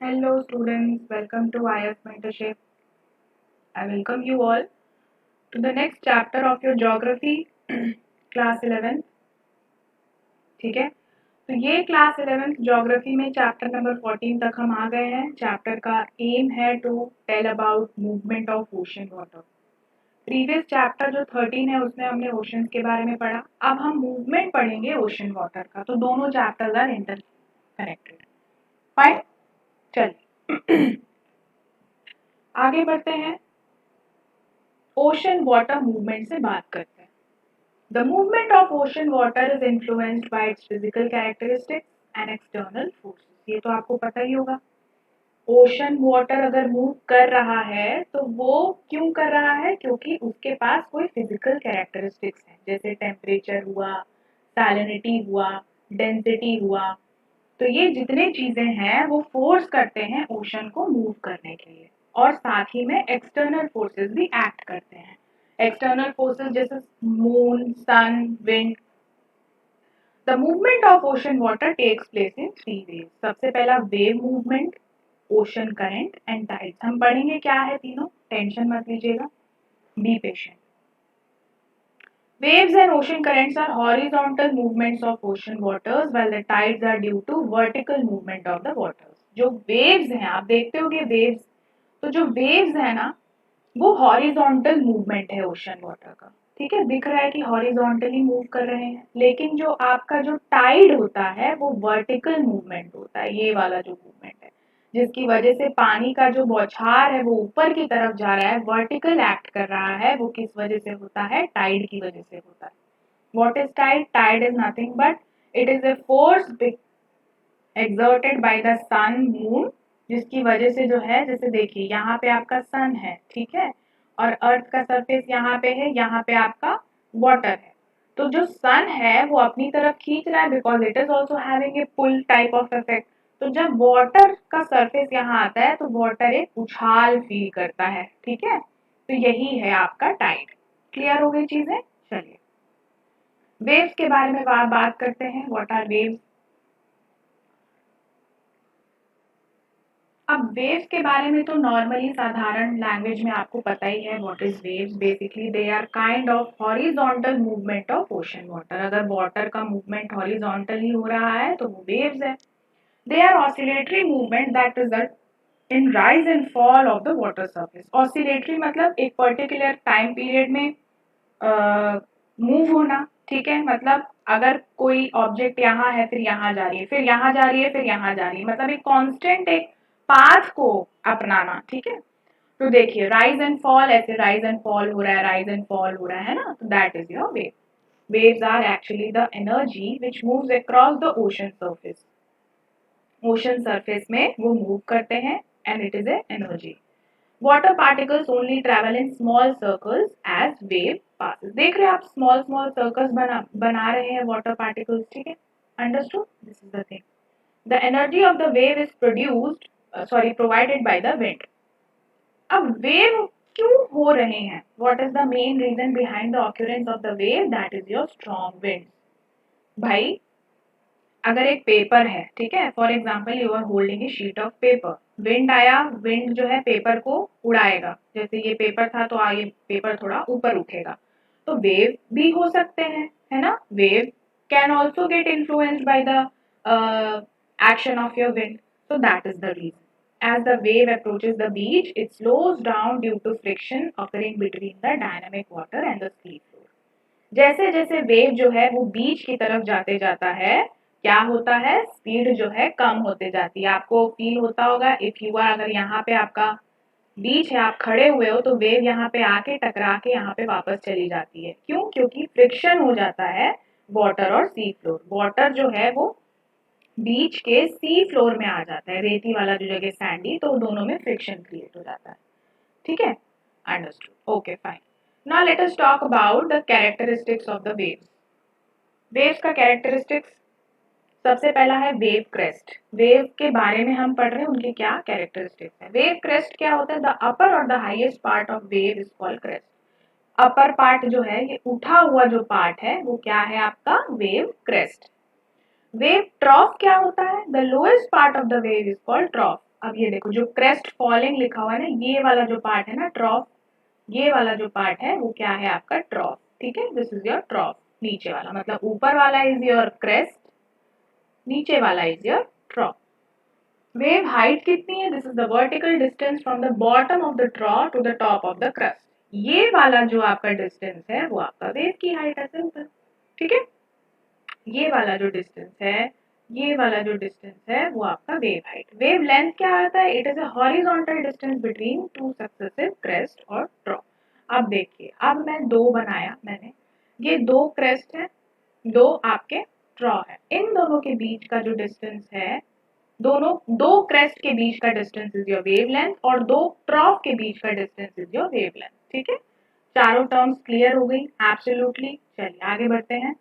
Hello students, welcome to IF Mentorship. I welcome you all to the next chapter of your geography class 11. ठीक है, तो ये class 11th geography में chapter number 14 तक हम आ गए हैं. चैप्टर का एम है to tell about movement of ocean water. Previous chapter जो 13 है उसमें हमने ओशंस के बारे में पढ़ा. अब हम मूवमेंट पढ़ेंगे ओशन वाटर का. तो दोनों chapters are interconnected. Fine, चलिए आगे बढ़ते हैं. ओशन वाटर मूवमेंट से बात करते हैं. The movement of ocean water is influenced by its physical characteristics and external forces. ये तो आपको पता ही होगा. ओशन वाटर अगर मूव कर रहा है तो वो क्यों कर रहा है? क्योंकि उसके पास कोई फिजिकल कैरेक्टरिस्टिक्स हैं, जैसे टेम्परेचर हुआ, सैलिनिटी हुआ, डेंसिटी हुआ. तो ये जितने चीजें हैं वो फोर्स करते हैं ओशन को मूव करने के लिए. और साथ ही में एक्सटर्नल फोर्सेस भी एक्ट करते हैं. एक्सटर्नल फोर्सेस जैसे moon, sun, wind. The movement of ocean water takes place in 3 ways. सबसे पहला wave movement, ocean current and tides. हम पढ़ेंगे क्या है तीनों, टेंशन मत लीजिएगा, be patient. Waves and ocean currents are horizontal movements of ocean waters while the tides are due to vertical movement of the waters. जो waves हैं, आप देखते होगे waves, तो जो waves है ना वो हॉरिजॉन्टल मूवमेंट है ओशन वाटर का. ठीक है, दिख रहा है कि हॉरिजॉन्टली मूव कर रहे हैं. लेकिन जो आपका जो टाइड होता है वो वर्टिकल मूवमेंट होता है. ये वाला जो मूवमेंट है जिसकी वजह से पानी का जो बौछार है वो ऊपर की तरफ जा रहा है, वर्टिकल एक्ट कर रहा है. वो किस वजह से होता है? टाइड की वजह से होता है. What is tide? Tide is nothing but it is a force exerted by the sun, moon, जिसकी वजह से जो है, जैसे देखिए यहाँ पे आपका सन है, ठीक है, और अर्थ का सरफेस यहाँ पे है, यहाँ पे आपका वाटर है. तो जो सन है वो अपनी तरफ खींच रहा है because it is also having a pull type of effect. तो जब वाटर का सरफेस यहाँ आता है तो वाटर एक उछाल फील करता है. ठीक है, तो यही है आपका टाइड. क्लियर हो गई चीजें? चलिए वेव्स के बारे में बात करते हैं. What are waves? अब वेव्स के बारे में तो नॉर्मली साधारण लैंग्वेज में आपको पता ही है. What is waves? Basically they are kind of horizontal movement of ocean water. अगर वाटर का मूवमेंट हॉरिजॉन्टली हो रहा है तो वो वेव्स है. They are oscillatory movement that result in rise and fall of the water surface. Oscillatory मतलब एक पर्टिकुलर टाइम पीरियड में मूव होना. ठीक है, मतलब अगर कोई ऑब्जेक्ट यहाँ है, फिर यहाँ जा रही है, फिर यहाँ जा रही है, फिर यहाँ जा रही है, मतलब एक कांस्टेंट एक पाथ को अपनाना. ठीक है, तो देखिए राइज एंड फॉल, ऐसे राइज एंड फॉल हो रहा है, राइज एंड फॉल हो रहा है ना, तो that is your wave. Waves are actually the energy which moves across the ocean surface. Ocean surface में वो मूव करते हैं and it is a energy. Water particles only travel in small circles as wave passes. देख रहे हैं आप, small small circles बना रहे हैं वाटर पार्टिकल्स. ठीक है, understood? This is the thing. The energy of the wave is provided by the wind. अब वेव क्यों हो रहे हैं? What is the main reason behind the occurrence of the wave? That is your strong wind. भाई अगर एक paper है, ठीक है, for example you are holding a sheet of paper, wind आया, विंड जो है पेपर को उड़ाएगा. जैसे ये पेपर था तो आगे पेपर थोड़ा ऊपर उठेगा, तो वेव भी हो सकते हैं, है ना. Wave can also get influenced by the action of your wind. So that is the reason. As the wave approaches the beach, it slows down due to friction occurring between the dynamic water and the sea floor. जैसे जैसे wave जो है वो बीच की तरफ जाते जाता है, क्या होता है? स्पीड जो है कम होते जाती है. आपको फील होता होगा इफ यू आर, अगर यहाँ पे आपका बीच है, आप खड़े हुए हो, तो वेव यहाँ पे आके टकरा के यहाँ पे वापस चली जाती है. क्यों? क्योंकि फ्रिक्शन हो जाता है वाटर और सी फ्लोर. वाटर जो है वो बीच के सी फ्लोर में आ जाता है, रेती वाला जो जगह सैंडी, तो दोनों में फ्रिक्शन क्रिएट हो जाता है. ठीक है, understood. Okay fine. Now let us talk about the characteristics of the waves. Waves का कैरेक्टरिस्टिक्स, सबसे पहला है वेव क्रेस्ट. वेव के बारे में हम पढ़ रहे हैं, उनके क्या कैरेक्टरिस्टिक्स है. वेव क्रेस्ट क्या होता है? द अपर और the highest part of wave is called crest. Upper part जो है, ये उठा हुआ जो पार्ट है, वो क्या है आपका? Wave crest. वेव ट्रॉफ क्या होता है? The lowest part of the wave is called ट्रॉफ. अब ये देखो जो क्रेस्ट फॉलिंग लिखा हुआ है ना, ये वाला जो पार्ट है ना ट्रॉफ, ये वाला जो पार्ट है वो क्या है आपका ट्रॉफ, ठीक है, दिस इज योर ट्रॉफ, नीचे वाला मतलब ऊपर वाला इज योर क्रेस्ट, नीचे वाला is your trough. Wave height कितनी है, this is the vertical distance from the bottom of the trough to the top of the crest. ये वाला जो आपका डिस्टेंस है वो आपका वेव की हाइट है, सिंपल, ठीक है। ये वाला जो डिस्टेंस है, ये वाला जो डिस्टेंस है वो आपका वेव हाइट। वेव लेंथ क्या आता है, it is a horizontal distance between two successive crest और ट्रॉ। अब देखिए, अब मैं दो बनाया मैंने, ये दो क्रेस्ट है, दो आपके ट्रॉ है, इन दोनों के बीच का जो डिस्टेंस है, दोनों दो क्रेस्ट के बीच का distance is your wave length और दो ट्रॉफ के बीच का distance is your wave length, ठीक है। चारों टर्म्स क्लियर हो गई, एब्सोल्युटली। चलिए आगे बढ़ते हैं,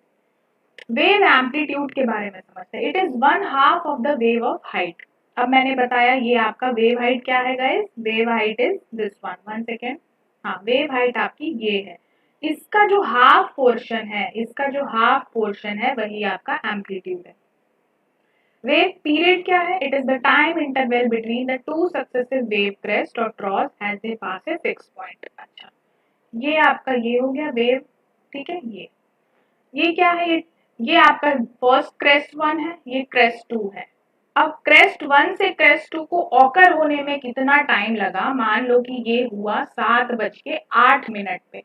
वेव एम्पलीट्यूड के बारे में समझते हैं। It is 1/2 of the wave of height. अब मैंने बताया ये आपका वेव हाइट क्या है guys, wave height is this one second, हाँ वेव हाइट आपकी ये है, इसका जो हाफ पोर्शन है, इसका जो हाफ पोर्शन है वही आपका एम्पलीट्यूड है। वेव पीरियड क्या है, it is the time interval between the two successive wave crest और troughs as they pass a fix point. अच्छा, ये आपका ये हो गया वेव, ठीक है। ये क्या है, ये आपका फर्स्ट क्रेस्ट वन है, ये क्रेस्ट टू है। अब क्रेस्ट वन से क्रेस्ट टू को ऑकर होने में कितना टाइम लगा, मान लो कि ये हुआ 7:08 पे,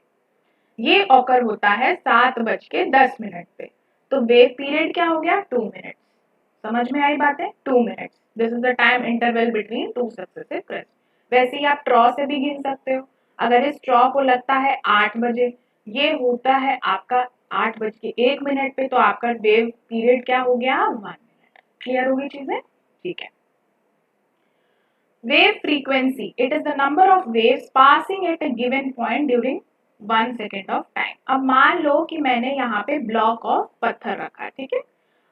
ये ऑकर होता है 7:10 पे, तो वेव पीरियड क्या हो गया 2 मिनट। समझ में आई बातें, 2 minute, this is the time interval between two successive crest. वैसे ही आप ट्रॉ से भी गिन सकते हो, अगर इस ट्रॉ को लगता है 8 बजे, ये होता है आपका 8:01 पे, तो आपका वेव पीरियड क्या हो गया 1 मिनट। क्लियर होगी चीजें, ठीक है। Wave frequency, it is the number of waves passing at a given point during 1 second of time. अब मान लो कि मैंने यहाँ पे ब्लॉक ऑफ पत्थर रखा है, ठीक है।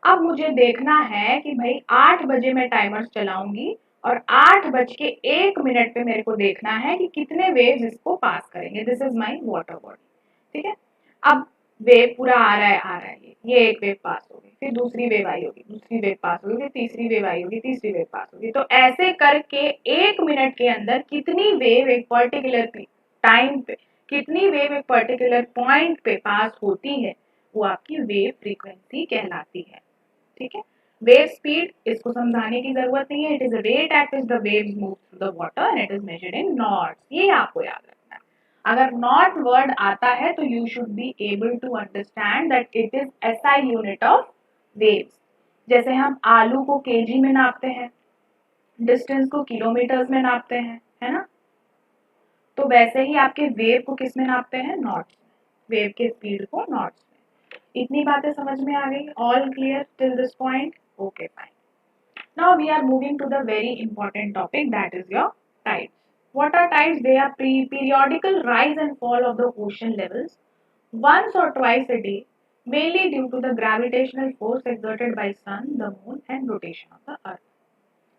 अब मुझे देखना है कि भाई 8 बजे मैं टाइमर चलाऊंगी और 8:01 पे मेरे को देखना है कि कितने वेव्स इसको पास करेंगे, this is my water body, ठीक है। अब वेव पूरा आ रहा है, आ रहा है, ये एक वेव पास होगी, फिर दूसरी वेव आई होगी, दूसरी वेव पास होगी, फिर तीसरी वेव आई होगी, तीसरी वेव पास होगी, तो ऐसे करके 1 मिनट के अंदर कितनी वेव एक पर्टिकुलर टाइम पे, कितनी वेव एक पर्टिकुलर पॉइंट पे पास होती है, वो आपकी वेव फ्रीक्वेंसी कहलाती है, ठीक है। वेव स्पीड, इसको समझाने की जरूरत नहीं है, it is the rate at which the waves move through the water and it is measured in knots, ये आपको याद रखना है। अगर नॉट वर्ड आता है तो you should be able to understand that it is SI unit of waves. जैसे हम आलू को केजी में नापते हैं, डिस्टेंस को किलोमीटर्स में नापते हैं, है ना, तो वैसे ही आपके वेव को किस में नापते हैं, नॉट्स में, वेव के स्पीड को नॉट्स में। इतनी बातें समझ में आ गई, all clear till this point, okay fine. Now we are moving to the very important topic, that is your tides. What are tides? They are periodical rise and fall of the ocean levels once or twice a day, mainly due to the gravitational force exerted by sun, the moon and rotation of the earth.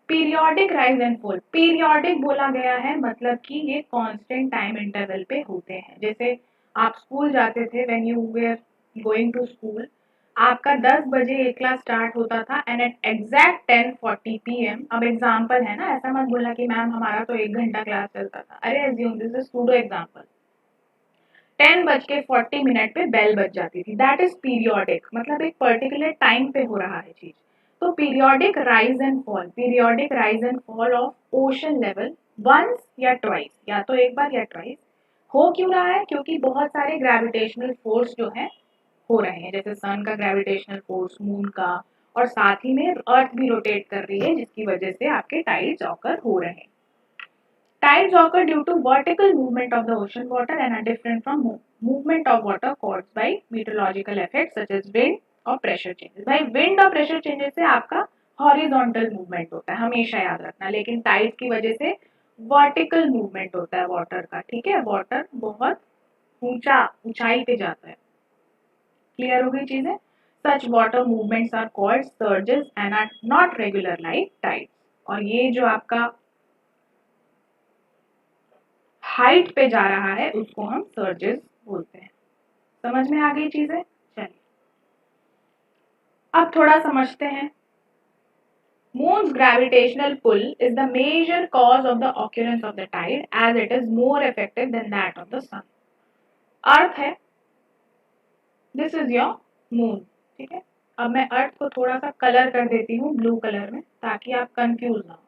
Periodic rise and fall, periodic बोला गया है मतलब कि ये constant time interval पे होते हैं। जैसे आप स्कूल जाते थे, when you were going to school, आपका 10 बजे एक क्लास स्टार्ट होता था एंड एट एग्जैक्ट 10:40 PM, अब एग्जाम्पल है ना, ऐसा मत बोला कि मैम हमारा तो 1 घंटा क्लास चलता था, अरे assume this is pseudo example, 10:40 पे बेल बज जाती थी, दैट इज पीरियोडिक, मतलब एक पर्टिकुलर टाइम पे हो रहा है चीज। तो periodic rise and fall, periodic rise and fall of ocean level once या ट्वाइस, या तो एक बार या ट्वाइस, हो क्यों रहा है, क्योंकि बहुत सारे ग्रेविटेशनल फोर्स जो है हो रहे हैं, जैसे सन का ग्रेविटेशनल फोर्स, मून का, और साथ ही में अर्थ भी रोटेट कर रही है, जिसकी वजह से आपके टाइड्स ऑकर हो रहे हैं। Tides occur due to vertical movement of the ocean water and are different from movement of water caused by meteorological effects such as wind और pressure changes। भाई wind और pressure changes से आपका horizontal movement होता है, हमेशा याद रखना, लेकिन tides की वजह से vertical movement होता है water का, ठीक है, water बहुत ऊंचाई पे जाता है। क्लियर हो गई चीजें, such water movements are called surges and are not regular like tides। और ये जो आपका हाइट पे जा रहा है उसको हम सर्जेस बोलते हैं। समझ में आ गई चीजें, चलिए अब थोड़ा समझते हैं Moon's gravitational pull is the major cause of the occurrence of the tide as it is more effective than that of the sun. अर्थ है, दिस इज योर मून, ठीक है। अब मैं अर्थ को थोड़ा सा कलर कर देती हूँ ब्लू कलर में ताकि आप कंफ्यूज ना हो।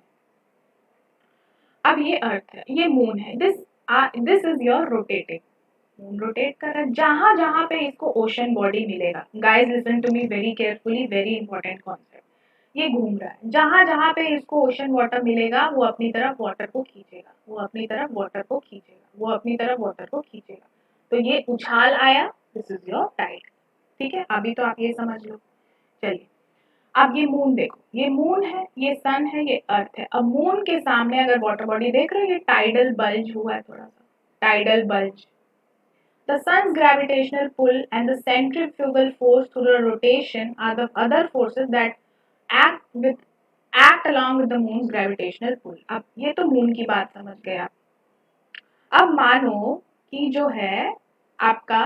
अब ये अर्थ है, ये मून है, this is your rotating, moon rotate कर रहा है जहां जहां पे इसको ओशन बॉडी मिलेगा। Guys listen to me very carefully, very important concept. ये घूम रहा है जहां जहां पे इसको ओशन वाटर मिलेगा वो अपनी तरफ वाटर को खींचेगा, वो अपनी तरफ वाटर को खींचेगा, वो अपनी तरफ वाटर को खींचेगा। तो ये उछाल आया, दिस इज योर टाइड, ठीक है। अभी तो आप ये समझ लो। चलिए अब ये मून देखो, ये मून है, ये सन है, ये अर्थ है। अब मून के सामने अगर वाटर बॉडी देख रहे हो, ये टाइडल बल्ज हुआ है थोड़ा सा, tidal bulge. The sun's gravitational pull and the centrifugal force through the rotation are the other forces that act with act along with the moon's gravitational pull. अब ये तो मून की बात समझ गए आप। अब मानो कि जो है आपका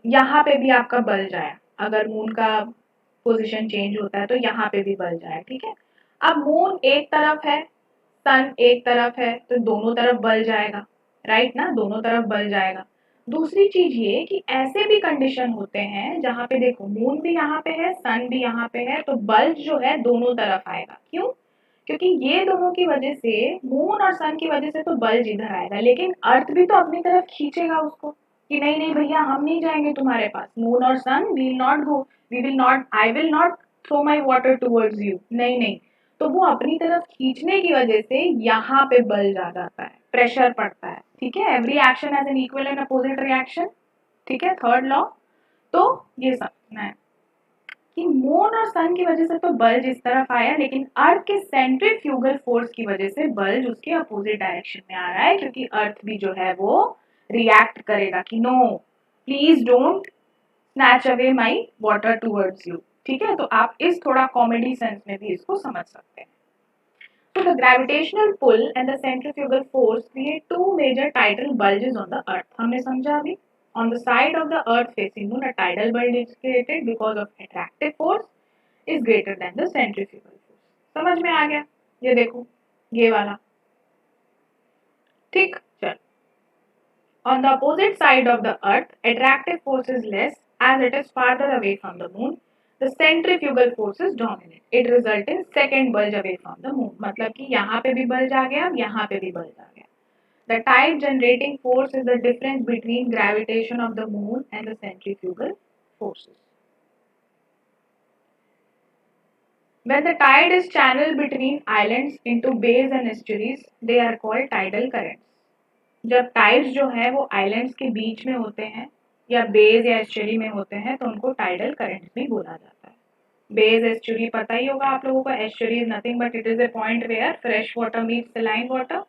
यहाँ पे भी आपका बल्ज आया, अगर मून का पोजीशन चेंज होता है तो यहाँ पे भी बल्ज आया, ठीक है। अब मून एक तरफ है, सन एक तरफ है, तो दोनों तरफ बल जाएगा, राइट ना, दोनों तरफ बल जाएगा। दूसरी चीज ये कि ऐसे भी कंडीशन होते हैं जहां पे देखो मून भी यहाँ पे है, सन भी यहाँ पे है, तो बल्ज जो है दोनों तरफ आएगा। क्यों? क्योंकि ये दोनों की वजह से, मून और सन की वजह से तो बल्ज इधर आएगा, लेकिन अर्थ भी तो अपनी तरफ खींचेगा उसको कि नहीं नहीं भैया हम नहीं जाएंगे तुम्हारे पास, मून और sun will not go, we will not, I will not throw my water towards you, नहीं नहीं। तो वो अपनी तरफ खींचने की वजह से यहाँ पे बल आ जाता है, प्रेशर पड़ता है, ठीक है। Every action has an equal and opposite reaction, ठीक है, थर्ड लॉ। तो ये समझना है कि मून और सन की वजह से तो बल्ज इस तरफ आया, लेकिन अर्थ के सेंट्रीफ्यूगल फोर्स की वजह से बल्ज उसके अपोजिट डायरेक्शन में आ रहा है, क्योंकि अर्थ भी जो है वो रिएक्ट करेगा कि no please don't snatch away my water towards you, ठीक है। तो आप इस थोड़ा कॉमेडी सेंस में भी इसको समझ सकते हैं। So the gravitational pull and the centrifugal force create two major tidal bulges on the earth. हमने समझा अभी। On the side of the earth facing moon, a tidal bulge is created because of attractive force is greater than the centrifugal force. समझ में आ गया? ये देखो, ये वाला, ठीक। चल, on the opposite side of the earth, attractive force is less as it is farther away from the moon. The centrifugal force is dominant. It results in second bulge away from the moon. मतलब कि यहाँ पे भी bulge आ गया, यहाँ पे भी bulge आ गया. The tide generating force is the difference between gravitation of the moon and the centrifugal forces. When the tide is channeled between islands into bays and estuaries, they are called tidal currents. जब tides जो है वो islands के बीच में होते हैं या beige या एस्चुरी में होते हैं तो उनको टाइडल करंट्स भी बोला जाता है। बेज एस्चुरी पता ही होगा आप लोगों को, estuary is nothing but it is a point where fresh water meets saline water.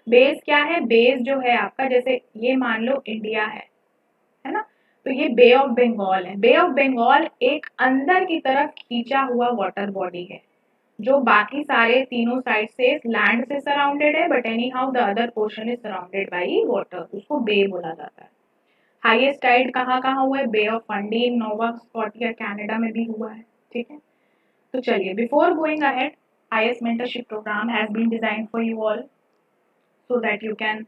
Base क्या है? बेस जो है आपका, जैसे ये मान लो इंडिया है ना, तो ये बे ऑफ बंगाल है। बे ऑफ बंगाल एक अंदर की तरफ खींचा हुआ वाटर बॉडी है जो बाकी सारे तीनों साइड से लैंड से सराउंडेड है, but any how the other portion is surrounded by water, उसको बे बोला जाता है। हाईएस्ट टाइड कहाँ कहाँ हुआ है? Bay of Fundy, Nova Scotia, Canada में भी हुआ है, ठीक है। तो चलिए, before going ahead, IS mentorship program has been designed for you all so that you can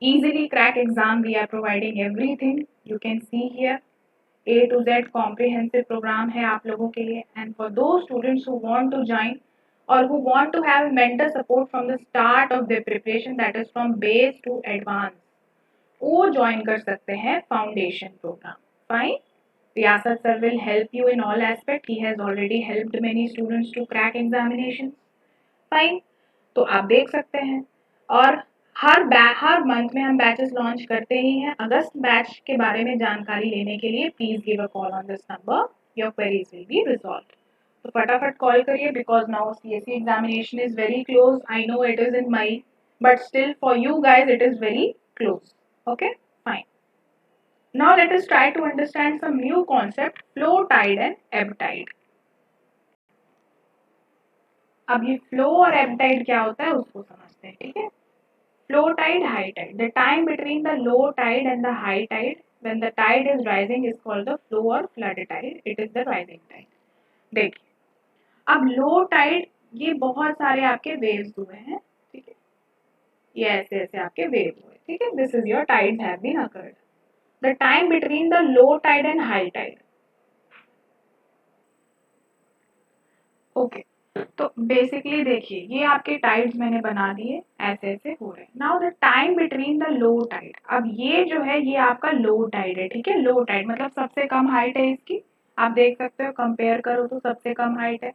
easily crack exam. We are providing everything you can see here. A to Z comprehensive program है आप लोगों के लिए, and for those students who want to join or who want to have mentor support from the start of their preparation, that is from base to advanced, वो join कर सकते हैं foundation programme. Fine, रियासत sir will help you in all aspect. He has already helped many students to crack examinations. Fine, तो आप देख सकते हैं। और हर मंथ में हम बैचेस लॉन्च करते ही हैं। अगस्त बैच के बारे में जानकारी लेने के लिए please give a call on this number, your queries will be resolved. तो फटाफट कॉल करिए because now CSE examination is very close. I know it is in May, but still for you guys it is very close. Okay, fine. Now let us try to understand some new concept, flow tide and ebb tide. अब ये flow और एब tide क्या होता है उसको समझते हैं, ठीक है। Flow tide, high tide, the time between the low tide and the high tide when the tide is rising is called the flow और flood tide, it is the rising tide. देखिए, अब लो टाइड, ये बहुत सारे आपके waves हुए हैं, ठीक है, ये ऐसे ऐसे आपके वेव हुए, ठीक है, this is your tides have been occurred. The time between the low tide and high tide, okay. तो बेसिकली देखिए ये आपके टाइड्स मैंने बना दिए, ऐसे ऐसे हो रहे हैं। Now the time between the low tide, अब ये जो है ये आपका लो टाइड है, ठीक है, लो टाइड मतलब सबसे कम हाइट है इसकी, आप देख सकते हो, कंपेयर करो तो सबसे कम हाइट है।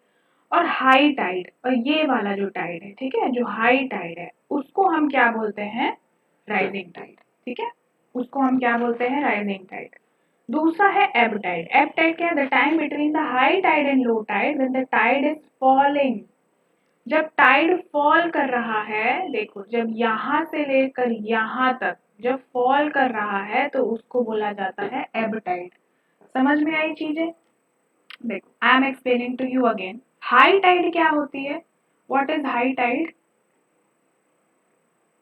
और हाई टाइड, और ये वाला जो टाइड है, ठीक है, जो हाई टाइड है उसको हम क्या बोलते हैं, राइजिंग टाइड, ठीक है, उसको हम क्या बोलते हैं, राइजिंग टाइड। दूसरा है एब टाइड। एब टाइड क्या है, the time between the high tide and low tide when the tide is falling, जब टाइड फॉल कर रहा है, देखो जब यहाँ से लेकर यहाँ तक जब फॉल कर रहा है तो उसको बोला जाता है एब टाइड। समझ में आई चीजें? देखो I am explaining to you again. High tide क्या होती है, व्हाट इज हाई टाइड?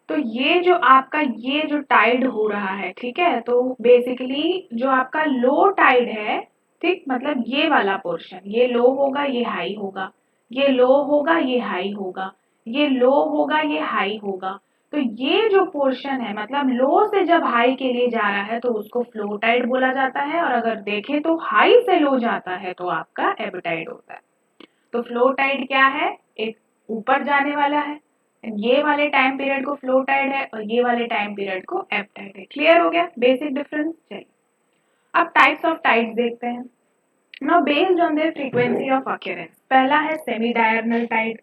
तो ये जो आपका ये जो टाइड हो रहा है, ठीक है, तो बेसिकली जो आपका लो टाइड है, ठीक, मतलब ये वाला पोर्शन, ये लो होगा ये हाई होगा, ये लो होगा ये हाई होगा, ये लो होगा ये हाई होगा। तो ये जो पोर्शन है मतलब लो से जब हाई के लिए जा रहा है तो उसको फ्लो टाइड बोला जाता है, और अगर देखें तो हाई से लो जाता है तो आपका एब टाइड होता है। तो फ्लो टाइड क्या है, एक ऊपर जाने वाला है, ये वाले टाइम पीरियड को फ्लो टाइड है और ये वाले टाइम पीरियड को एब टाइड है। क्लियर हो गया बेसिक डिफरेंस? चलिए अब टाइप्स ऑफ टाइड्स देखते हैं। Now based on their frequency of occurrence, पहला है semi diurnal tide.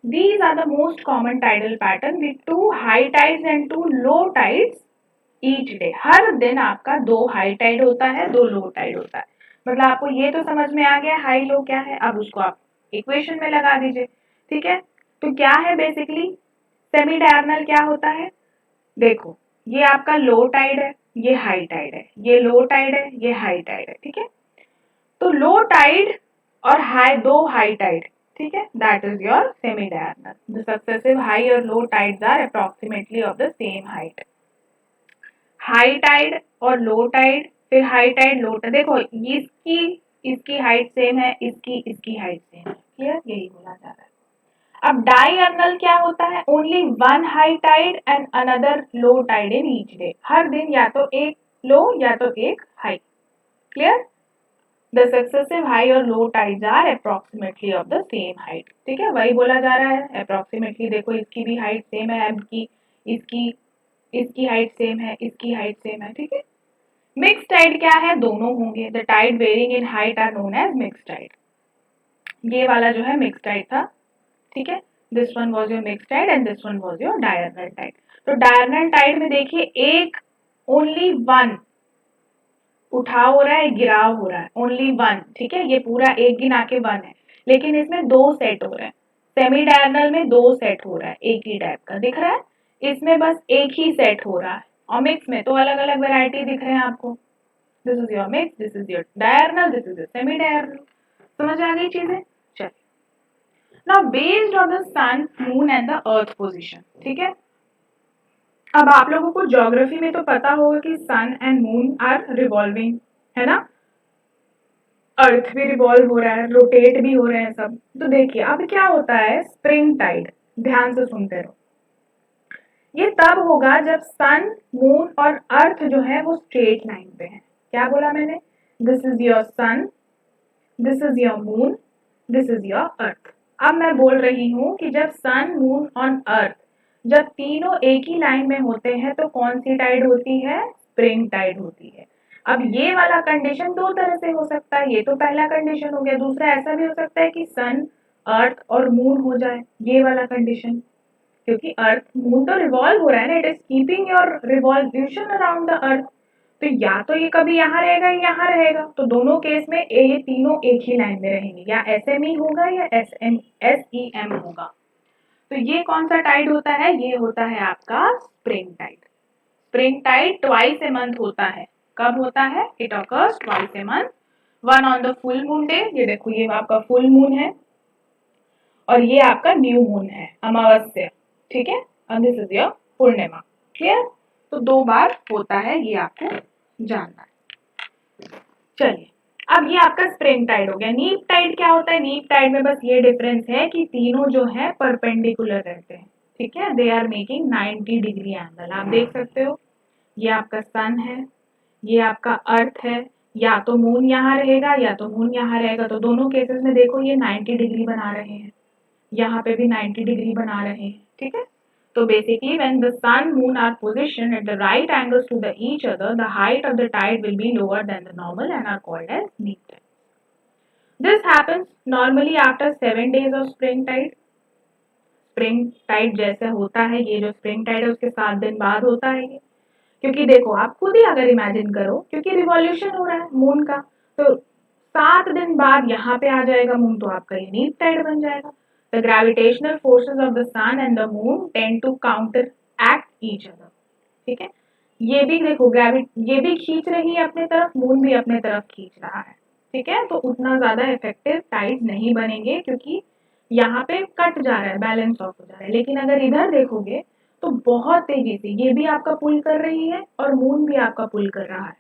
These are the most common tidal pattern with two high tides and two low tides each day. हर दिन आपका दो high Tide होता है, दो लो टाइड होता है। मतलब आपको ये तो समझ में आ गया हाई लो क्या है, अब उसको आप इक्वेशन में लगा दीजिए, ठीक है। तो क्या है बेसिकली, सेमी डायरनल क्या होता है, देखो ये आपका लो टाइड है, ये हाई टाइड है, ये लो टाइड है, ये हाई टाइड है, ठीक है। तो लो टाइड और हाई, दो हाई टाइड, ठीक है, that is your semi diurnal. The successive high और low tides are approximately of the same height. High tide और लो टाइड, फिर हाई टाइड लो टाइड, देखो इसकी इसकी हाइट सेम है, इसकी इसकी हाइट सेम है, क्लियर, यही बोला जा रहा है। अब डायगोनल क्या होता है, only one high tide and another low tide in each day, हर दिन या तो एक लो या तो एक high, clear. The successive high और low tides are approximately of the same height, ठीक है, वही बोला जा रहा है अप्रोक्सीमेटली। देखो इसकी भी हाइट सेम है, एब की, इसकी इसकी हाइट सेम है, इसकी हाइट सेम है, ठीक है। मिक्स टाइड क्या है, दोनों होंगे। The tide varying in height are known as mix tide. ये वाला जो है मिक्स टाइड था, ठीक है, this one was your mix tide and this one was your diurnal tide. तो डायरनल टाइड में देखिए एक, ओनली वन उठाव हो रहा है, गिराव हो रहा है, ओनली वन, ठीक है, ये पूरा एक गिना के वन है, लेकिन इसमें दो सेट हो रहे हैं। सेमी डायरनल में दो सेट हो रहा है, एक ही टाइप का दिख रहा है, इसमें बस एक ही सेट हो रहा है, और मिक्स में तो अलग अलग वेराइटी दिख रहे हैं आपको। This is your mix, this is your diurnal, this is your semi diurnal. समझ आ गई चीजें? चलिए now based on the sun, moon and the earth position, ठीक है। अब आप लोगों को ज्योग्राफी में तो पता होगा कि सन एंड मून आर रिवॉल्विंग, है ना, अर्थ भी रिवॉल्व हो रहा है, रोटेट भी हो रहे हैं सब। तो देखिए अब क्या होता है, स्प्रिंग टाइड, ध्यान से सुनते रहो। ये तब होगा जब सन, मून और अर्थ जो है वो स्ट्रेट लाइन पे है। क्या बोला मैंने, this is your son, this is your moon, this is your earth. अब मैं बोल रही हूँ कि जब सन, मून और अर्थ जब तीनों एक ही लाइन में होते हैं तो कौन सी टाइड होती है, स्प्रिंग टाइड होती है। अब ये वाला कंडीशन दो तरह से हो सकता है, ये तो पहला कंडीशन हो गया, दूसरा ऐसा भी हो सकता है कि सन, अर्थ और मून हो जाए, ये वाला कंडीशन, क्योंकि अर्थ, मून तो रिवॉल्व हो रहा है ना, it is keeping your revolution around the earth. तो या तो ये कभी यहाँ रहेगा या यहाँ रहेगा, तो दोनों केस में ये तीनों एक ही लाइन में रहेंगे, या SME होगा या SEM होगा। तो ये कौन सा टाइड होता है, ये होता है आपका spring tide. Spring tide twice a month होता है। कब होता है, it occurs twice a month, one on the full moon day, ये देखो ये आपका फुल मून है और ये आपका न्यू मून है, अमावस्या, ठीक है, and this is your Purnima, clear. तो दो बार होता है, ये आपको जानना है। चलिए अब ये आपका स्प्रिंग टाइड हो गया। नीप टाइड क्या होता है? नीप टाइड में बस ये डिफरेंस है कि तीनों जो है परपेंडिकुलर रहते हैं, ठीक है, they are making 90 degree angle. आप देख सकते हो ये आपका सन है, ये आपका अर्थ है, या तो मून यहाँ रहेगा या तो मून यहाँ रहेगा, तो दोनों केसेस में देखो ये 90 डिग्री बना रहे हैं, यहाँ पे भी 90 डिग्री बना रहे हैं, ठीक है। So basically when the sun moon are positioned at the right angles to the each other, the height of the tide will be lower than the normal and are called as neap tide. This happens normally after 7 days of spring tide. Spring tide जैसे होता है, ये जो spring Tide है उसके 7 दिन बाद होता है ये। क्योंकि देखो आप खुद ही अगर इमेजिन करो, क्योंकि रिवॉल्यूशन हो रहा है मून का, तो 7 दिन बाद यहाँ पे आ जाएगा मून, तो आपका ये नीप टाइड बन जाएगा। The gravitational forces of the sun and the moon tend to counteract each other, ठीक है। ये भी देखो ये भी खींच रही है अपने तरफ, मून भी अपने तरफ खींच रहा है, ठीक है। तो उतना ज्यादा इफेक्टिव टाइड नहीं बनेंगे क्योंकि यहाँ पे कट जा रहा है, बैलेंस ऑफ हो जा रहा है। लेकिन अगर इधर देखोगे तो बहुत तेजी से ये भी आपका पुल कर रही है और मून भी आपका पुल कर रहा है।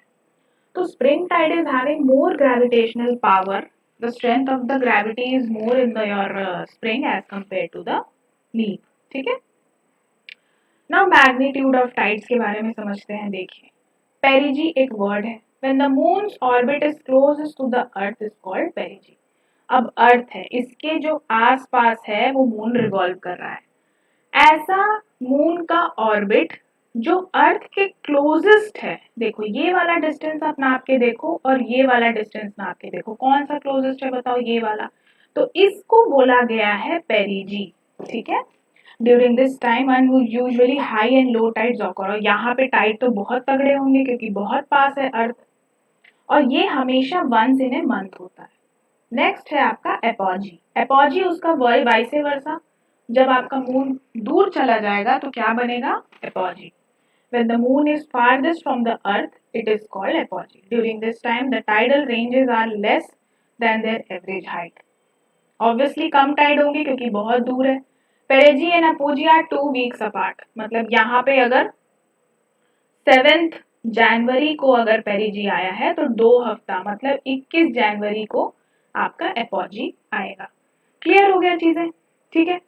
तो spring tide is having more gravitational power, the strength of the gravity is more in the your spring as compare to the leaf, ठीक है। नाउ मैग्नीट्यूड ऑफ टाइड्स के बारे में समझते हैं। देखिए पेरिजी एक वर्ड है। When the moon's orbit is closest to the earth is called perigee. अब अर्थ है, इसके जो आसपास है वो मून रिवॉल्व कर रहा है। ऐसा मून का ऑर्बिट जो अर्थ के क्लोजेस्ट है, देखो ये वाला डिस्टेंस आप नाप के देखो और ये वाला डिस्टेंस नाप के देखो, कौन सा क्लोजेस्ट है बताओ? ये वाला। तो इसको बोला गया है पेरिजी, ठीक है। During this time usually high and low tides occur, और यहाँ पे टाइड तो बहुत तगड़े होंगे क्योंकि बहुत पास है अर्थ, और ये हमेशा वंस इन ए मंथ होता है। नेक्स्ट है आपका एपॉजी। एपॉजी उसका वाइस वर्सा, जब आपका मून दूर चला जाएगा तो क्या बनेगा? एपॉजी। When the moon is farthest from the earth, it is called apogee. During this time, the tidal ranges are less than their average height. Obviously कम टाइड होंगी क्योंकि बहुत दूर है। Perigee and apogee are 2 weeks apart, मतलब यहाँ पे अगर 7 जनवरी को अगर पेरिजी आया है तो 2 हफ्ता मतलब 21 जनवरी को आपका एपॉजी आएगा। क्लियर हो गया चीजें, ठीक है।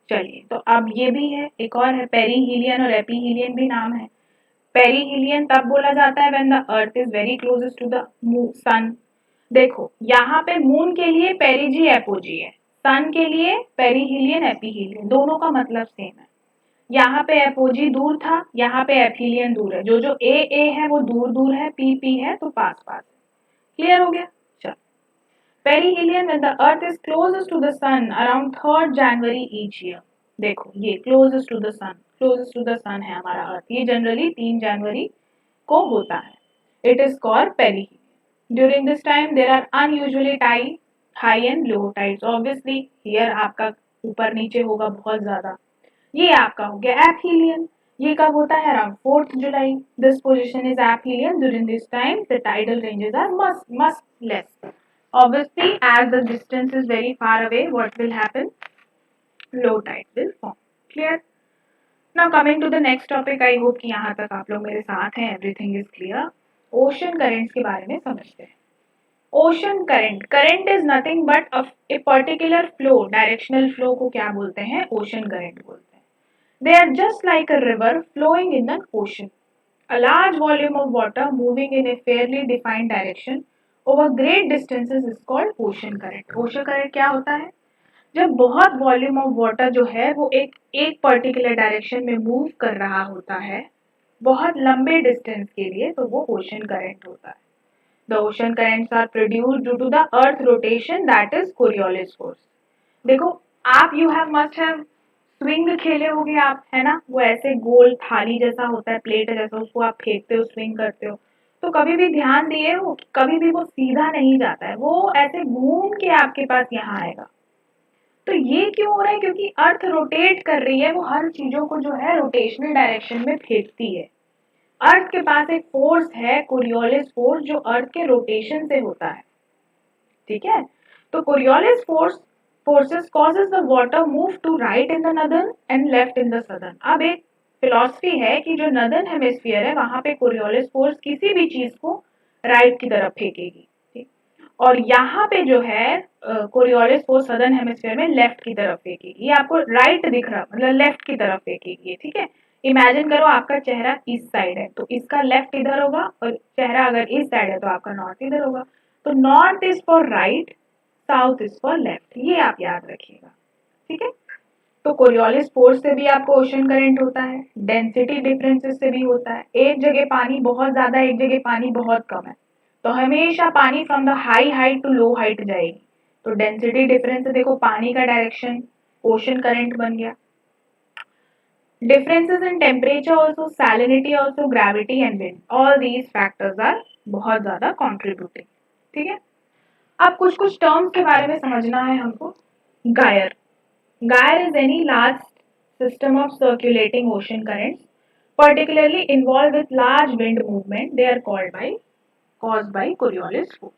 चलिए तो अब ये भी है, एक और है पेरीहीलियन और एपीहीलियन भी नाम है। पेरीहीलियन तब बोला जाता है when the earth is very closest to the sun. देखो यहाँ पे मून के लिए पेरिजी एपोजी है, सन के लिए पेरीहीलियन एपीहीलियन, दोनों का मतलब सेम है। यहाँ पे एपोजी दूर था, यहाँ पे एपीलियन दूर है, जो ए है वो दूर दूर है, पी है तो पास पास है। क्लियर हो गया? चलो perihelion when the earth is closest to the sun around 3rd January each year. देखो ये closest to the sun, closest to the sun है हमारा अर्थ, ये जनरली 3 जनवरी को होता है। It is called perihelion. During this time there are unusually high and low tides. Obviously here आपका ऊपर नीचे होगा बहुत ज्यादा। ये आपका हो गया एपीलियन। ये कब होता है? Around 4th July. This position is aphelion. During this time the tidal ranges are much less. Obviously, as the distance is very far away, what will happen? Low tide will form. Clear? Now coming to the next topic, I hope कि यहाँ तक आप लोग मेरे साथ हैं, everything is clear. Ocean currents के बारे में समझते हैं। Ocean current is nothing but a particular flow, directional flow को क्या बोलते हैं? Ocean current बोलते हैं। They are just like a river flowing in an ocean. A large volume of water moving in a fairly defined direction over great distances is called ocean current. Ocean current क्या होता है? जब बहुत volume of water जो है वो एक particular direction में मूव कर रहा होता है बहुत लंबे डिस्टेंस के लिए, तो वो ओशन करंट होता है। The ocean currents are produced due to the earth rotation, that is Coriolis force. देखो आप you have must have swing खेले होंगे आप, है ना? वो ऐसे गोल थाली जैसा होता है, प्लेट जैसा, उसको आप फेंकते हो, स्विंग करते हो। तो कभी भी ध्यान दिए हो, कभी भी वो सीधा नहीं जाता है, वो ऐसे घूम के आपके पास यहाँ आएगा। तो ये क्यों हो रहा है? क्योंकि अर्थ रोटेट कर रही है, वो हर चीजों को जो है रोटेशनल डायरेक्शन में फेंकती है। अर्थ के पास एक फोर्स है कोरियोलिस फोर्स, जो अर्थ के रोटेशन से होता है, ठीक है। तो Coriolis forces causes the water move to right in the northern and left in the southern. अब एक फिलॉसफी है कि जो नदर्न हेमिस्फीयर है वहां पे कोरियोलिस फोर्स किसी भी चीज को राइट की तरफ फेंकेगी, ठीक। और यहाँ पे जो है कोरियोलिस फोर्स सदर्न हेमिस्फीयर में लेफ्ट की तरफ फेंकेगी। ये आपको राइट दिख रहा मतलब लेफ्ट की तरफ फेंकेगी, ठीक है। इमेजिन करो आपका चेहरा इस साइड है तो इसका लेफ्ट इधर होगा, और चेहरा अगर इस साइड है तो आपका नॉर्थ इधर होगा। तो north is for right, south is for left, ये आप याद रखिएगा, ठीक है। तो कोरियोलिस फोर्स से भी आपको ओशन करंट होता है, डेंसिटी डिफरेंसेस से भी होता है। एक जगह पानी बहुत ज्यादा, एक जगह पानी बहुत कम है, तो हमेशा पानी from the high height to low height जाएगी। तो डेंसिटी डिफरेंस से देखो पानी का डायरेक्शन ओशन करंट बन गया। Differences in temperature also, salinity also, gravity and wind, all these factors are बहुत ज्यादा contributing, ठीक है। अब कुछ कुछ टर्म्स के बारे में समझना है हमको। गायर, गायर is any large system of circulating ocean currents particularly involved with large wind movement, they are caused by Coriolis force।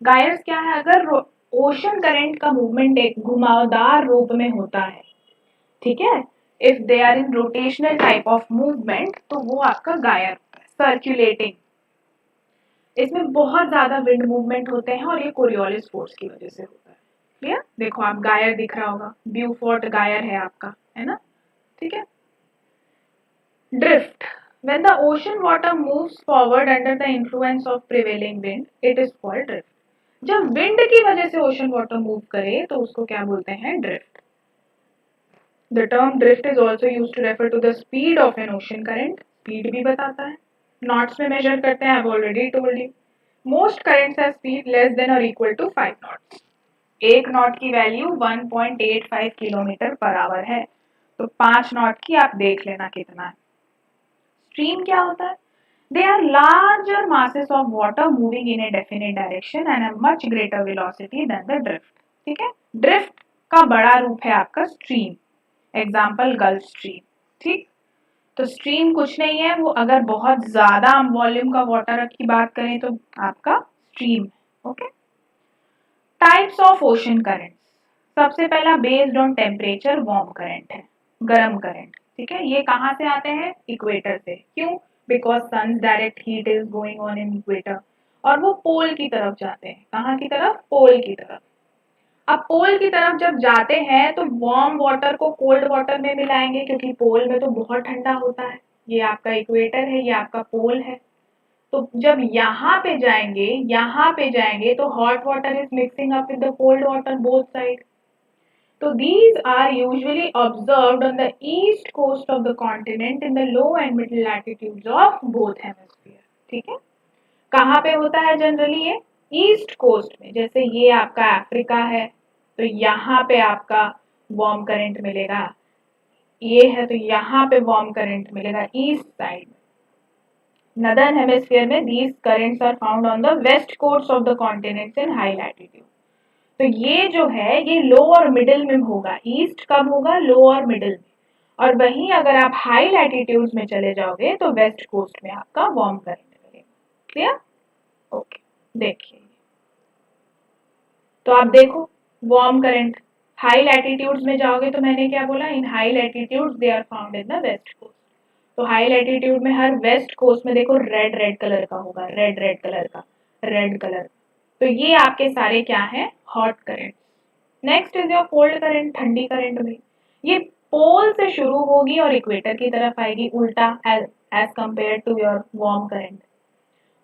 गायर्स क्या है, अगर ओशन करंट का मूवमेंट एक घुमावदार रूप में होता है, ठीक है, if they are in rotational type of movement, तो वो आपका गायर सर्कुलेटिंग, इसमें बहुत ज्यादा विंड मूवमेंट होते हैं और ये कोरियोलिस फोर्स की वजह से होता है। क्लियर, देखो आप गायर दिख रहा होगा, ब्यूफोर्ट गायर है आपका, है ना, ठीक है। Drift, when the ocean water moves forward under the influence of prevailing wind it is called drift। जब विंड की वजह से ओशन वाटर मूव करे तो उसको क्या बोलते हैं, drift. The term drift is also used to refer to the speed of an ocean current। Speed भी बताता है, नॉट्स में मेजर करते हैं, I've already told you। Most currents have speed less than or equal to 5 knots। एक not की value 1.85 kilometre per hour है, तो 5 नॉट की आप देख लेना कितना है। स्ट्रीम क्या होता है, they are larger masses of water moving in a definite direction and a much greater velocity than the drift, ठीक है। ड्रिफ्ट का बड़ा रूप है आपका स्ट्रीम, एग्जाम्पल गल्फ स्ट्रीम, ठीक। तो स्ट्रीम कुछ नहीं है, वो अगर बहुत ज्यादा वॉल्यूम का वाटर की बात करें तो आपका stream, okay. Types of ocean current, सबसे पहला based on temperature warm current है, गर्म करंट, ठीक है। ये कहाँ से आते हैं, इक्वेटर से, क्यों, because sun direct heat is going on in equator, और वो पोल की तरफ जाते हैं, कहाँ की तरफ, पोल की तरफ। अब पोल की तरफ जब जाते हैं तो वार्म वाटर को कोल्ड वाटर में मिलाएंगे, क्योंकि पोल में तो बहुत ठंडा होता है। ये आपका इक्वेटर है, ये आपका पोल है। तो जब यहाँ पे जाएंगे तो hot water is mixing up with the cold water both side. तो these are usually observed on the east coast of the continent in the low and middle latitudes of both hemisphere, ठीक है। कहाँ पे होता है generally, ये east coast में, जैसे ये आपका अफ्रीका है तो यहाँ पे आपका वार्म करंट मिलेगा, ये है तो यहाँ पे वार्म करंट मिलेगा ईस्ट साइड। नदर्न हेमिस्फीयर में these currents are found on the west coast of the continents in high latitude। तो ये जो है ये लो और मिडिल में होगा, ईस्ट कब होगा, लो और मिडिल में। और वहीं अगर आप हाई लैटिट्यूड्स में चले जाओगे तो वेस्ट कोस्ट में आपका वार्म करंट मिलेगा। Clear, okay. देखिए तो आप देखो वार्म करंट, हाई लैटिट्यूड्स में जाओगे तो मैंने क्या बोला, in high latitudes they are found in the west coast. तो हाई लैटिट्यूड में हर वेस्ट कोस्ट में देखो रेड रेड कलर का होगा, रेड रेड कलर का, रेड कलर। तो ये आपके सारे क्या है, hot current. Next is your cold current, ठंडी करंट में ये पोल से शुरू होगी और इक्वेटर की तरफ आएगी उल्टा, as compare to your warm current,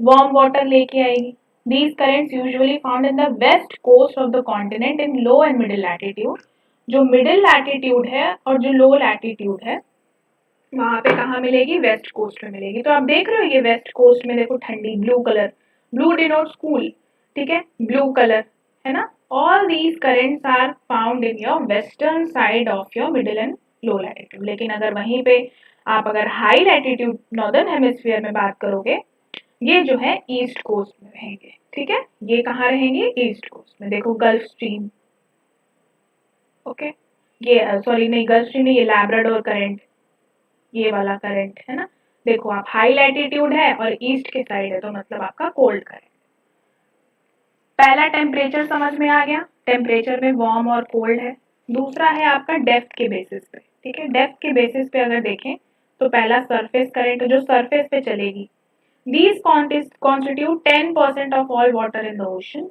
warm water लेके आएगी। These currents usually found in the west coast of the continent in low and middle latitude। जो मिडिल लैटिट्यूड है और जो लो लैटिट्यूड है वहां पे कहाँ मिलेगी, वेस्ट कोस्ट में मिलेगी। तो आप देख रहे हो ये वेस्ट कोस्ट में देखो ठंडी, blue colour, blue denotes cool, ठीक है, ब्लू कलर है ना। All these currents are found in your western side of your middle and low latitude. लेकिन अगर वहीं पे आप अगर हाई लैटिट्यूड नॉर्दर्न हेमिस्फीयर में बात करोगे, ये जो है ईस्ट कोस्ट में रहेंगे, ठीक है। ये कहाँ रहेंगे, ईस्ट कोस्ट में। देखो गल्फ स्ट्रीम, ओके, ये सॉरी नहीं गल्फ स्ट्रीम नहीं, ये लैब्राडोर करंट, ये वाला करंट है ना। देखो आप हाई लैटिट्यूड है और ईस्ट के साइड है तो मतलब आपका कोल्ड करंट। पहला टेम्परेचर समझ में आ गया, टेम्परेचर में वार्म और कोल्ड है। दूसरा है आपका डेप्थ के बेसिस पे, ठीक है। डेप्थ के बेसिस पे अगर देखें तो पहला सरफेस करंट, जो सरफेस पे चलेगी, these constitute 10% of all water in the ocean।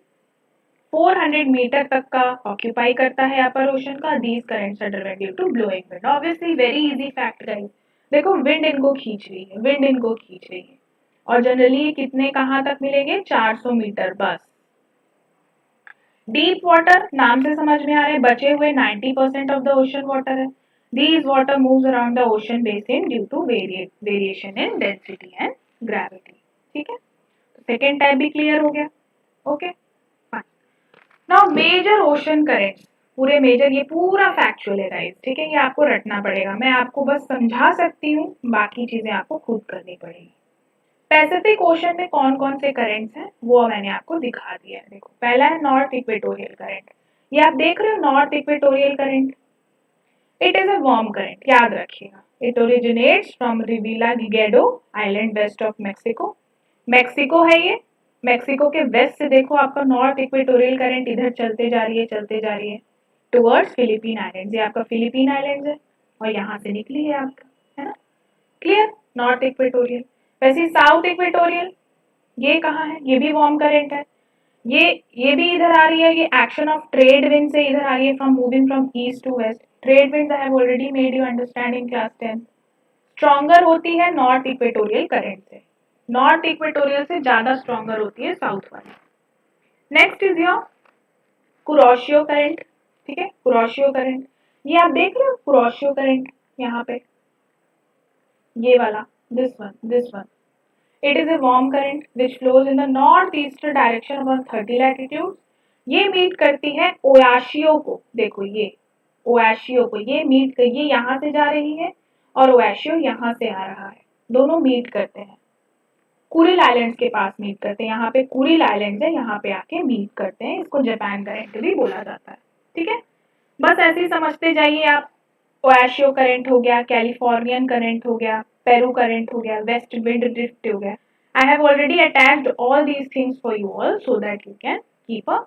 400 metre तक का ऑक्यूपाई करता है अपर ओशन का। These currents are driven due to blowing wind. Obviously very easy fact guys. देखो विंड इनको खींच रही है, विंड इनको खींच रही है, और जनरली कितने कहाँ तक मिलेंगे, 400 मीटर बस। डीप वाटर नाम से समझ में आ रहा है, बचे हुए 90% ऑफ द ओशन वाटर है। These water moves around the ocean basin due to variation in density and gravity. ठीक है, सेकेंड टाइप भी क्लियर हो गया। Okay fine. Now major ocean currents, पूरे मेजर, ये पूरा फैक्चुअल है गाइस, ठीक है, ये आपको रटना पड़ेगा, मैं आपको बस समझा सकती हूँ, बाकी चीजें आपको खुद करनी पड़ेगी। पैसिफिक ओशन में कौन कौन से करेंट्स हैं वो मैंने आपको दिखा दिया है। देखो पहला है नॉर्थ इक्वेटोरियल करंट, ये आप देख रहे हो north equatorial current. It is a warm current, याद रखिएगा। It originates from Revilla Gigedo island west of Mexico. Mexico है ये, मैक्सिको के वेस्ट से देखो आपका नॉर्थ इक्वेटोरियल करंट इधर चलते जा रही है, चलते जा रही है टुवर्ड्स फिलीपीन आइलैंड। ये आपका फिलीपीन आइलैंड है और यहाँ से निकली है आपका, है ना, क्लियर, नॉर्थ इक्वेटोरियल। वैसे साउथ इक्वेटोरियल ये कहाँ है, ये भी वार्म करंट है, ये भी इधर आ रही है, ये एक्शन ऑफ ट्रेड विंड से इधर आ रही है, from moving from east to west. Trade wind I have already made you understand in class 10। Stronger होती है नॉर्थ इक्वेटोरियल करंट से, नॉर्थ इक्वेटोरियल से ज्यादा स्ट्रॉन्गर होती है साउथ वाली। Next is your Kuroshio current, ठीक है, कुरोशियो करंट, ये आप देख रहे हो कुरोशियो करंट यहाँ पे, ये वाला, this one. It is a warm current which flows in the northeastern direction about 30 latitude. ये मीट करती है ओयाशियो को, देखो ये ओयाशियो को, ये मीट कर, ये यहाँ से जा रही है और ओयाशियो यहाँ से आ रहा है, दोनों मीट करते हैं, कुरिल आइलैंड्स के पास मीट करते हैं। यहाँ पे कुरिल आइलैंड्स है, यहाँ पे आके मीट करते हैं, इसको जापान करंट भी बोला जाता है। ठीक है, बस ऐसे ही समझते जाइए आप। ओयाशियो करंट हो गया, कैलिफोर्नियन करंट हो गया, पेरू करंट हो गया, वेस्ट विंड ड्रिफ्ट हो गया। I have already attached all these things for you all so that you can keep a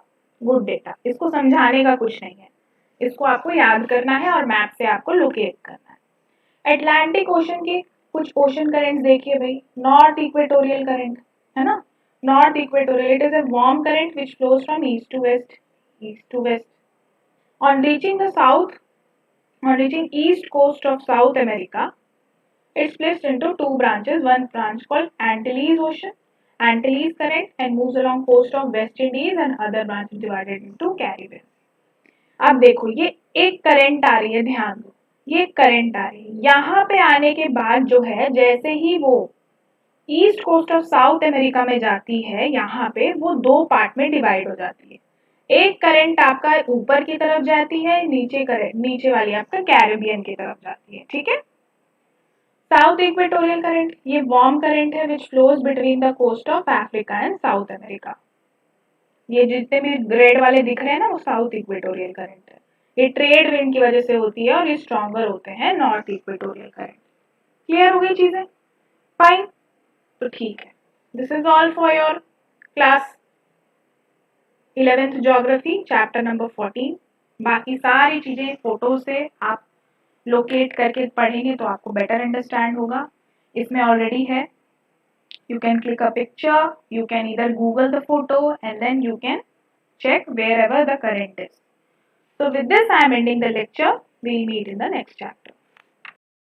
good data. इसको समझाने का कुछ नहीं है, इसको आपको याद करना है और मैप से आपको लोकेट करना है। अटलांटिक ओशन के कुछ ओशन करंट्स देखिए भाई, नॉर्थ इक्वेटोरियल करंट है ना, north equatorial, it is a warm current which flows from east to west, east to west. On reaching the south, on reaching east coast of South America, it's split into two branches. One branch called Antilles Ocean, Antilles current, and moves along coast of West Indies, and other branch is divided into Caribbean. अब देखो ये एक current आ रही है, ध्यान दो, ये current आ रही है, यहाँ पे आने के बाद जो है, जैसे ही वो east coast of South America में जाती है, यहाँ पे वो दो पार्ट में डिवाइड हो जाती है। एक करंट आपका ऊपर की तरफ जाती है, नीचे करंट, नीचे वाली आपका कैरिबियन की तरफ जाती है। ठीक है, साउथ इक्वेटोरियल करंट ये वार्म करंट है which flows between the coast of Africa and South America. ये जितने भी ग्रेड वाले दिख रहे हैं ना, वो साउथ इक्वेटोरियल करंट है। ये ट्रेड विंड की वजह से होती है और ये स्ट्रॉन्गर होते हैं नॉर्थ इक्वेटोरियल करंट। क्लियर हो गई चीजें, फाइन, तो ठीक है। This is all for your class 11th geography chapter number 14। बाकी सारी चीजें फोटो से आप लोकेट करके पढ़ेंगे तो आपको बेटर अंडरस्टैंड होगा। इसमें ऑलरेडी है, you can click a picture, you can either google the photo and then you can check wherever the current is. So with this I am ending the lecture. We'll meet in the next chapter.